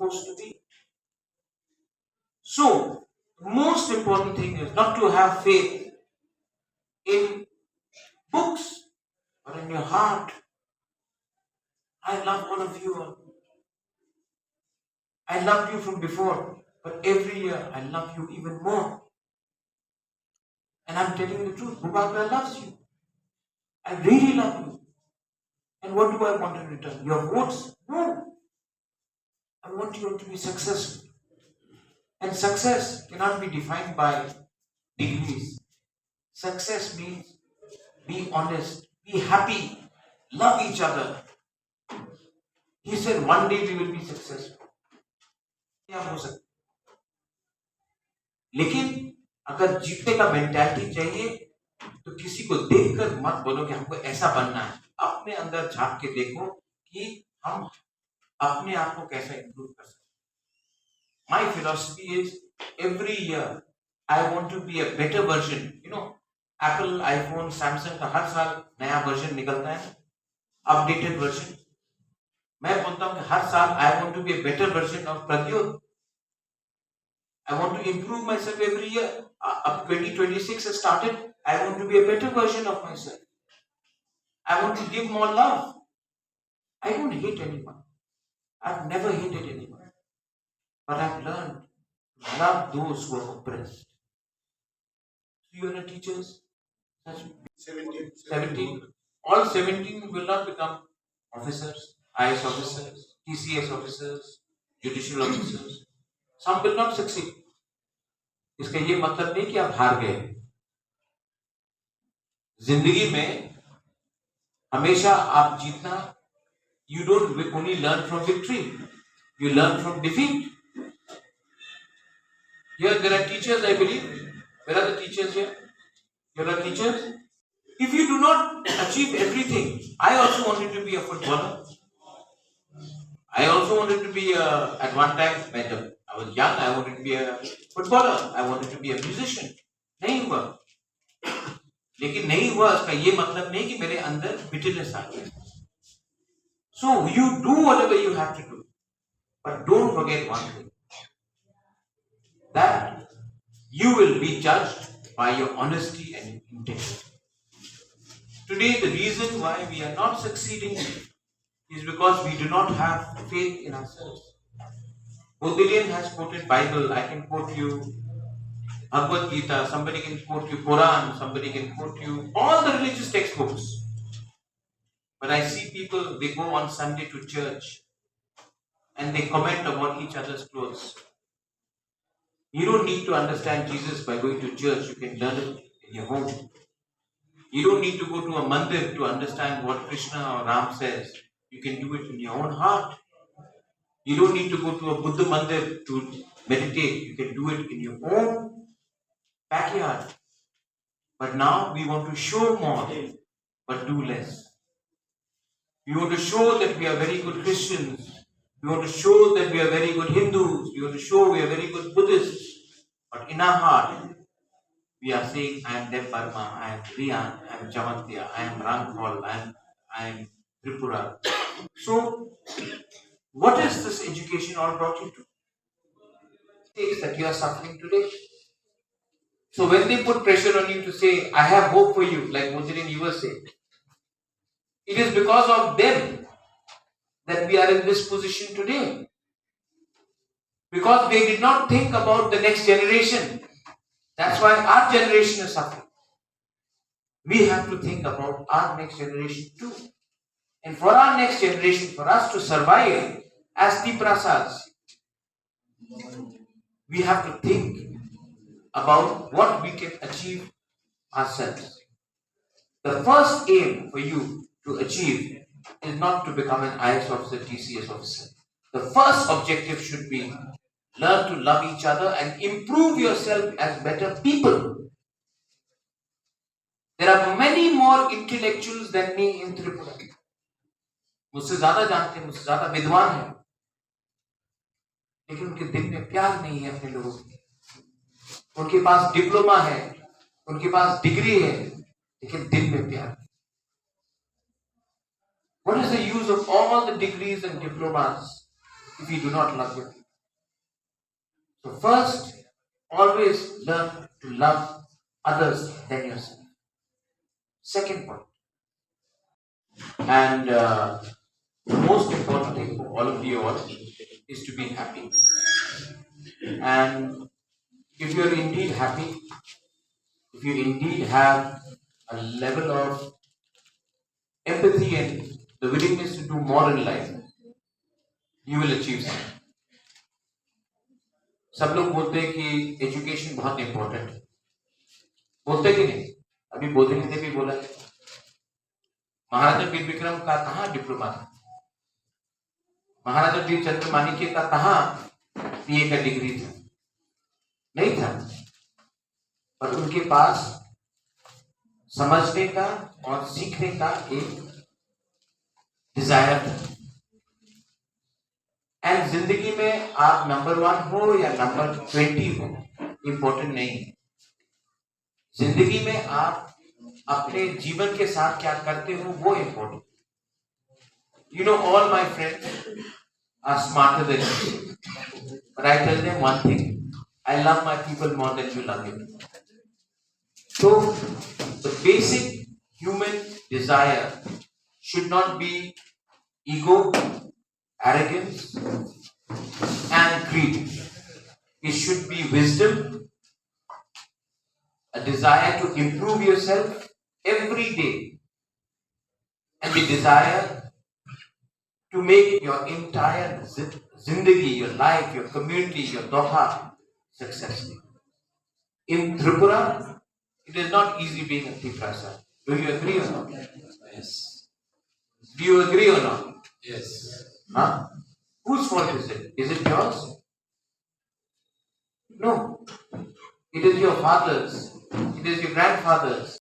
supposed to be. So, the most important thing is not to have faith in books, but in your heart. I love all of you all. I loved you from before, but every year I love you even more. And I'm telling you the truth, Bubagra loves you. I really love you. And what do I want in return? Your votes? No. I want you all to be successful. And success cannot be defined by degrees. Success means be honest, be happy, love each other. He said one day we will be successful. क्या हो सकता, लेकिन अगर जीतने का mentality चाहिए तो किसी को देखकर मत बोलो कि हमको ऐसा बनना है. अपने अंदर झांक के देखो कि हम अपने आप को कैसा इंप्रूव कर सकते. My philosophy is every year I want to be a better version. You know, Apple, iPhone, Samsung का हर साल नया वर्जन निकलता है, अपडेटेड वर्जन. मैं बोलता हूँ कि हर साल I want to be a better version of Pradyot. I want to improve myself every year. Up 2026 has started. I want to be a better version of myself. I want to give more love. I don't hate anyone. I've never hated anyone. But I've learned to love those who are oppressed. You are the teachers? 17. All 17 will not become officers, IS officers, TCS officers, judicial officers. Some will not succeed. इसका ये मतलब नहीं कि आप हार गए. जिंदगी में हमेशा आप जीतना. You don't only learn from victory, you learn from defeat. Here there are teachers, I believe. Where are the teachers here? Here are teachers. If you do not achieve everything, I also wanted to be a footballer. I also wanted to be at one time, when I was young, I wanted to be a footballer. I wanted to be a musician. नहीं हुआ. लेकिन नहीं हुआ इसका ये मतलब नहीं कि मेरे अंदर bitterness आ गया. So you do whatever you have to do, but don't forget one thing, that you will be judged by your honesty and integrity. Today, the reason why we are not succeeding is because we do not have faith in ourselves. Bodhilian has quoted Bible. I can quote you Bhagavad Gita. Somebody can quote you Quran. Somebody can quote you all the religious textbooks. But I see people, they go on Sunday to church and they comment about each other's clothes. You don't need to understand Jesus by going to church. You can learn it in your home. You don't need to go to a mandir to understand what Krishna or Ram says. You can do it in your own heart. You don't need to go to a Buddha mandir to meditate. You can do it in your own backyard. But now we want to show more, but do less. We want to show that we are very good Christians. We want to show that we are very good Hindus. We want to show we are very good Buddhists. But in our heart, we are saying, I am Dev Barma, I am Riyan, I am Jamatya, I am Rangpal, I am Tripura. So, what is this education all brought you to? Things that you are suffering today. So when they put pressure on you to say, I have hope for you, like Mujrin you were saying, it is because of them that we are in this position today. Because they did not think about the next generation. That's why our generation is suffering. We have to think about our next generation too. And for our next generation, for us to survive as Tiprasads, we have to think about what we can achieve ourselves. The first aim for you to achieve is not to become an IS officer, TCS officer. The first objective should be learn to love each other and improve yourself as better people. There are many more intellectuals than me in Tripura. मुझसे ज्यादा जानते हैं, मुझसे ज्यादा विद्वान हैं, लेकिन उनके दिल में प्यार नहीं है अपने लोगों के. उनके पास डिप्लोमा है, उनके पास डिग्री है, लेकिन दिल में प्यार. What is the use of all the degrees and diplomas if you do not love your people. So first, always learn to love others than yourself. Second point, and the most important thing for all of you all is to be happy. And if you are indeed happy, if you indeed have a level of empathy and the willingness to do more in life, you will achieve something. सब लोग बोलते हैं कि education बहुत important है, बोलते कि नहीं? अभी बोधनी ने भी बोला है, महाराजा वीर विक्रम का कहाँ डिप्लोमा था, महाराजा वीर चंद्रमाणिक्य का कहाँ बीए का डिग्री था? नहीं था, पर उनके पास समझने का और सीखने का एक डिजायर था। एंड जिंदगी में आप नंबर 1 हो या नंबर 20 हो, इंपॉर्टेंट नहीं है। जिंदगी में आप अपने जीवन के साथ क्या करते हो वो important. You know, all my friends are smarter than me, but I tell them one thing: I love my people more than you love them. So, the basic human desire should not be ego, arrogance, and greed. It should be wisdom, a desire to improve yourself every day, and the desire to make your entire zindagi, your life, your community, your doha successful. In Tripura, it is not easy being a Tiprasa. Do you agree or not? Yes. Do you agree or not? Yes. Huh? Whose fault is it? Is it yours? No. It is your father's. It is your grandfather's.